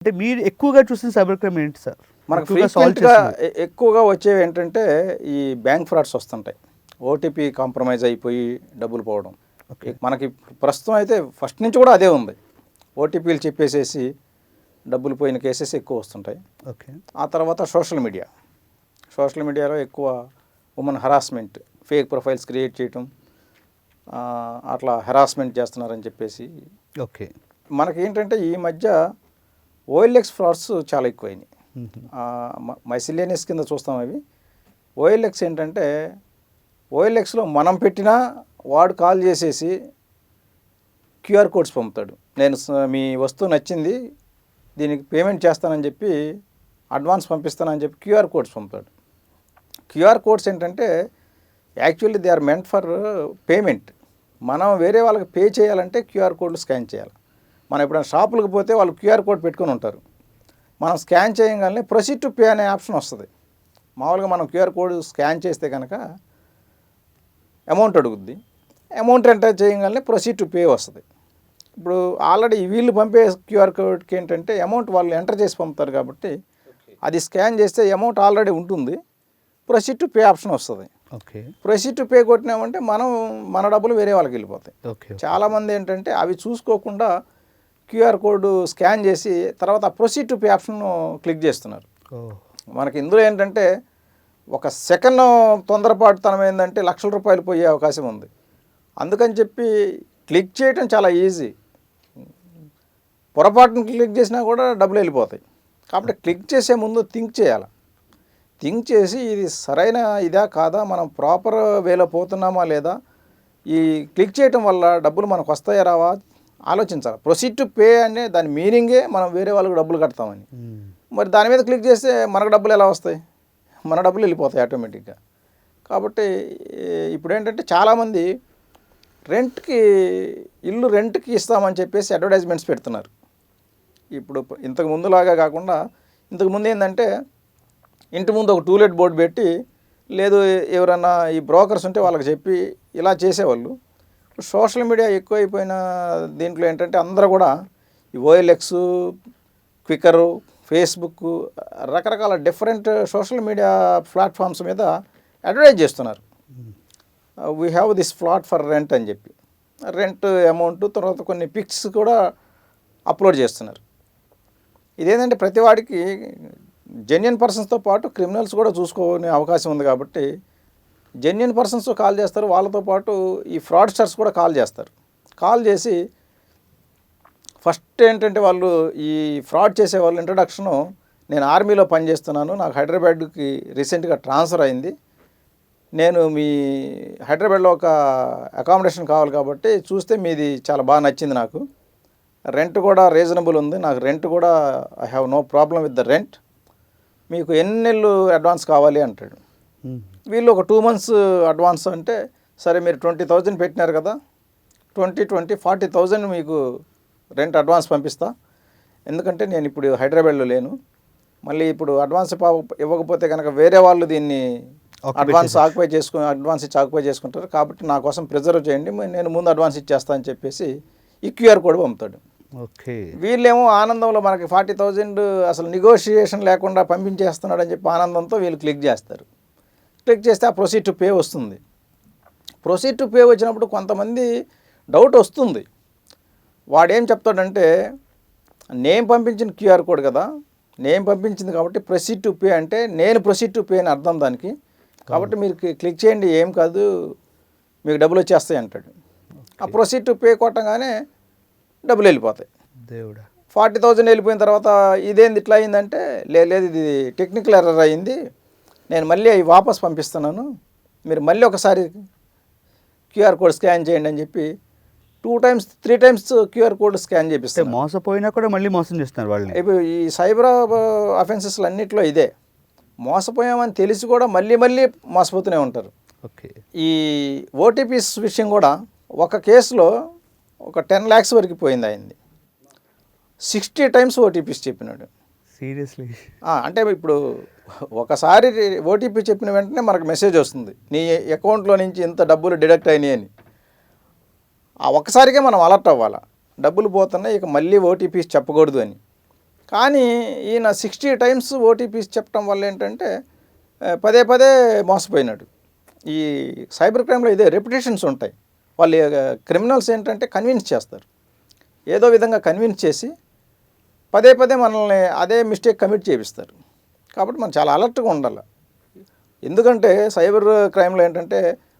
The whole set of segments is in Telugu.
అంటే మీరు ఎక్కువగా చూసిన సైబర్ క్రైమ్ ఏంటి సార్? మనకు ఎక్కువగా సాల్వ్ ఫ్రీక్వెంట్గా చేసింది? ఎక్కువగా వచ్చేవి ఏంటంటే ఈ బ్యాంక్ ఫ్రాడ్స్ వస్తుంటాయి. ఓటీపీ కాంప్రమైజ్ అయిపోయి డబ్బులు పోవడం. ఓకే. మనకి ప్రస్తుతం అయితే ఫస్ట్ నుంచి కూడా అదే ఉంది. ఓటీపీలు చెప్పేసేసి డబ్బులు పోయిన కేసెస్ ఎక్కువ వస్తుంటాయి. ఓకే. ఆ తర్వాత సోషల్ మీడియాలో ఎక్కువ women harassment, fake profiles create చేయటం, అట్లా హెరాస్మెంట్ చేస్తున్నారని చెప్పేసి. ఓకే. మనకేంటంటే ఈ మధ్య ఓఎల్ఎక్స్ ఫ్రాడ్స్ చాలా ఎక్కువైనాయి. మైసిలేనియస్ కింద చూస్తాం అవి. ఓఎల్ఎక్స్ ఏంటంటే ఓఎల్ఎక్స్లో మనం పెట్టినా వాడు కాల్ చేసేసి క్యూఆర్ కోడ్స్ పంపుతాడు. నేను మీ వస్తువు నచ్చింది, దీనికి పేమెంట్ చేస్తానని చెప్పి అడ్వాన్స్ పంపిస్తానని చెప్పి క్యూఆర్ కోడ్స్ పంపుతాడు. క్యూఆర్ కోడ్స్ ఏంటంటే actually they are meant for payment. మనం వేరే వాళ్ళకి పే చేయాలంటే క్యూఆర్ కోడ్లు స్కాన్ చేయాలి. మనం ఎప్పుడైనా షాపులకు పోతే వాళ్ళు క్యూఆర్ కోడ్ పెట్టుకొని ఉంటారు. మనం స్కాన్ చేయగానే ప్రొసీడ్ టు పే అనే ఆప్షన్ వస్తుంది. మామూలుగా మనం క్యూఆర్ కోడ్ స్కాన్ చేస్తే కనుక అమౌంట్ అడుగుద్ది. అమౌంట్ ఎంటర్ చేయగానే ప్రొసీడ్ టు పే వస్తుంది. ఇప్పుడు ఆల్రెడీ వీళ్ళు పంపే క్యూఆర్ కోడ్కి ఏంటంటే అమౌంట్ వాళ్ళు ఎంటర్ చేసి పంపుతారు కాబట్టి అది స్కాన్ చేస్తే అమౌంట్ ఆల్రెడీ ఉంటుంది. ప్రొసీడ్ టు పే ఆప్షన్ వస్తుంది. ఓకే. ప్రొసీడ్ టు పే కొట్టినామంటే మన డబ్బులు వేరే వాళ్ళకి వెళ్ళిపోతాయి. ఓకే. చాలామంది ఏంటంటే అవి చూసుకోకుండా క్యూఆర్ కోడ్ స్కాన్ చేసి తర్వాత proceed to pay option click చేస్తున్నారు. మనకి ఇందులో ఏంటంటే ఒక సెకండ్ తొందరపాటుతనం ఏంటంటే లక్షల రూపాయలు పోయే అవకాశం ఉంది. అందుకని చెప్పి క్లిక్ చేయడం చాలా ఈజీ. పొరపాటును క్లిక్ చేసినా కూడా డబ్బులు వెళ్ళిపోతాయి. కాబట్టి క్లిక్ చేసే ముందు థింక్ చేయాలి. థింక్ చేసి ఇది సరైన ఇదా కాదా, మనం ప్రాపర్ వేలో పోతున్నామా లేదా, ఈ క్లిక్ చేయటం వల్ల డబ్బులు మనకు వస్తాయా రావా ఆలోచించాలి. ప్రొసీడ్ టు పే అంటే దాని మీనింగే మనం వేరే వాళ్ళకి డబ్బులు కడతామని. మరి దాని మీద క్లిక్ చేస్తే మనకు డబ్బులు ఎలా వస్తాయి? మన డబ్బులు వెళ్ళిపోతాయి ఆటోమేటిక్గా. కాబట్టి ఇప్పుడు ఏంటంటే చాలామంది ఇల్లు రెంట్కి ఇస్తామని చెప్పేసి అడ్వర్టైజ్మెంట్స్ పెడుతున్నారు. ఇప్పుడు ఇంతకు ముందులాగా కాకుండా ఇంతకుముందు ఏంటంటే ఇంటి ముందు ఒక టూలెట్ బోర్డు పెట్టి, లేదు ఎవరన్నా ఈ బ్రోకర్స్ ఉంటే వాళ్ళకి చెప్పి ఇలా చేసేవాళ్ళు. సోషల్ మీడియా ఎక్కువైపోయిన దీంట్లో ఏంటంటే అందరూ కూడా ఈ ఓఎల్ఎక్స్, క్విక్కరు, ఫేస్బుక్, రకరకాల డిఫరెంట్ సోషల్ మీడియా ప్లాట్ఫామ్స్ మీద అడ్వర్టైజ్ చేస్తున్నారు. We have this flat for rent అని చెప్పి రెంట్ అమౌంట్, తర్వాత కొన్ని పిక్స్ కూడా అప్లోడ్ చేస్తున్నారు. ఇదేంటంటే ప్రతి వాడికి జెన్యున్ పర్సన్స్తో పాటు క్రిమినల్స్ కూడా చూసుకునే అవకాశం ఉంది. కాబట్టి జెన్యున్ పర్సన్స్ కాల్ చేస్తారు, వాళ్ళతో పాటు ఈ ఫ్రాడ్స్టర్స్ కూడా కాల్ చేస్తారు. కాల్ చేసి ఫస్ట్ ఏంటంటే వాళ్ళు ఈ ఫ్రాడ్ చేసే వాళ్ళు ఇంట్రడక్షను, నేను ఆర్మీలో పనిచేస్తున్నాను, నాకు హైదరాబాద్కి రీసెంట్గా ట్రాన్స్ఫర్ అయింది, నేను మీ హైదరాబాద్లో ఒక అకామిడేషన్ కావాలి కాబట్టి చూస్తే మీది చాలా బాగా నచ్చింది, నాకు రెంట్ కూడా రీజనబుల్ ఉంది, నాకు రెంట్ కూడా I have no problem with the rent, మీకు ఎన్ని నెలలు అడ్వాన్స్ కావాలి అంటాడు. వీళ్ళు ఒక 2 months అడ్వాన్స్ అంటే, సరే మీరు 20,000 పెట్టినారు కదా, 40,000 మీకు రెంట్ అడ్వాన్స్ పంపిస్తా, ఎందుకంటే నేను ఇప్పుడు హైదరాబాద్లో లేను, మళ్ళీ ఇప్పుడు అడ్వాన్స్ ఇవ్వకపోతే కనుక వేరే వాళ్ళు దీన్ని అడ్వాన్స్ ఇచ్చి ఆక్యుపై చేసుకుంటారు, కాబట్టి నా కోసం ప్రిజర్వ్ చేయండి, నేను ముందు అడ్వాన్స్ ఇచ్చేస్తా అని చెప్పేసి ఈ క్యూఆర్ కోడ్ పంపుతాడు. ఓకే. వీళ్ళేమో ఆనందంలో మనకి 40,000 అసలు నెగోషియేషన్ లేకుండా పంపించేస్తున్నాడు అని చెప్పి ఆనందంతో వీళ్ళు క్లిక్ చేస్తారు. క్లిక్ చేస్తే ఆ ప్రొసీడ్ టు పే వస్తుంది. ప్రొసీడ్ టు పే వచ్చినప్పుడు కొంతమంది డౌట్ వస్తుంది. వాడేం చెప్తాడంటే, నేను పంపించిన క్యూఆర్ కోడ్ కదా, నేను పంపించింది కాబట్టి ప్రొసీడ్ టు పే అంటే నేను ప్రొసీడ్ టు పే అని అర్థం దానికి, కాబట్టి మీరు క్లిక్ చేయండి, ఏం కాదు, మీకు డబ్బులు వచ్చేస్తాయి అంటాడు. ఆ ప్రొసీడ్ టు పే కొట్టగానే డబ్బులు వెళ్ళిపోతాయి. దేవుడా. 40,000 వెళ్ళిపోయిన తర్వాత ఇదేంది ఇట్లా అయిందంటే, లేదు ఇది టెక్నికల్ ఎర్రర్ అయ్యింది, నేను మళ్ళీ అవి వాపస్ పంపిస్తున్నాను, మీరు మళ్ళీ ఒకసారి క్యూఆర్ కోడ్ స్కాన్ చేయండి అని చెప్పి 2 times 3 times QR code scan చేపిస్తారు. మోసపోయినా కూడా మళ్ళీ మోసం చేస్తున్నారు వాళ్ళని. ఇప్పుడు ఈ సైబర్ అఫెన్సెస్లు అన్నింటిలో ఇదే, మోసపోయామని తెలిసి కూడా మళ్ళీ మోసపోతూనే ఉంటారు. ఓకే. ఈ ఓటీపీస్ విషయం కూడా ఒక కేసులో ఒక 10 lakhs వరకు పోయింది అయింది. 60 times ఓటీపీస్ చెప్పినాడు. సీరియస్లీ? అంటే ఇప్పుడు ఒకసారి ఓటీపీ చెప్పిన వెంటనే మనకు మెసేజ్ వస్తుంది, నీ అకౌంట్లో నుంచి ఇంత డబ్బులు డిడక్ట్ అయినాయి అని. ఆ ఒక్కసారికే మనం అలర్ట్ అవ్వాలి, డబ్బులు పోతున్నాయి, ఇక మళ్ళీ ఓటీపీస్ చెప్పకూడదు అని. కానీ ఈయన 60 టైమ్స్ ఓటీపీస్ చెప్పడం వల్ల ఏంటంటే పదే పదే మోసపోయినాడు. ఈ సైబర్ క్రైమ్లో ఇదే రెప్యుటేషన్స్ ఉంటాయి. వాళ్ళు క్రిమినల్స్ ఏంటంటే కన్విన్స్ చేస్తారు, ఏదో విధంగా కన్విన్స్ చేసి పదే పదే మనల్ని అదే మిస్టేక్ కమిట్ చేపిస్తారు. కాబట్టి మనం చాలా అలర్ట్గా ఉండాలి. ఎందుకంటే సైబర్ క్రైమ్లో ఏంటంటే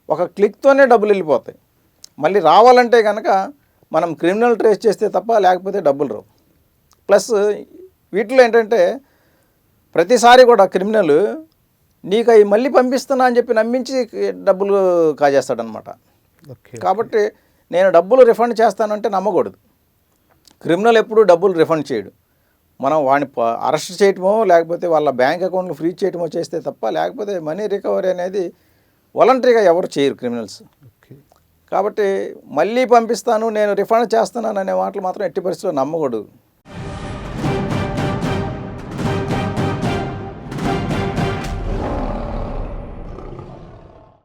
ఒక క్లిక్తోనే డబ్బులు వెళ్ళిపోతాయి. మళ్ళీ రావాలంటే కనుక మనం క్రిమినల్ ట్రేస్ చేస్తే తప్ప లేకపోతే డబ్బులు రావు. ప్లస్ వీటిలో ఏంటంటే ప్రతిసారి కూడా క్రిమినల్ నీకు అవి మళ్ళీ పంపిస్తున్నా అని చెప్పి నమ్మించి డబ్బులు కాజేస్తాడనమాట. ఓకే. కాబట్టి నేను డబ్బులు రిఫండ్ చేస్తానంటే నమ్మకూడదు. క్రిమినల్ ఎప్పుడూ డబ్బులు రిఫండ్ చేయడు. మనం వాడిని అరెస్ట్ చేయటమో లేకపోతే వాళ్ళ బ్యాంక్ అకౌంట్లు ఫ్రీజ్ చేయటమో చేస్తే తప్ప లేకపోతే మనీ రికవరీ అనేది వాలంటరీగా ఎవరు చేయరు క్రిమినల్స్. ఓకే. కాబట్టి మళ్ళీ పంపిస్తాను, నేను రిఫండ్ చేస్తున్నాను అనే మాటలు మాత్రం ఎట్టి పరిస్థితుల్లో నమ్మకూడదు.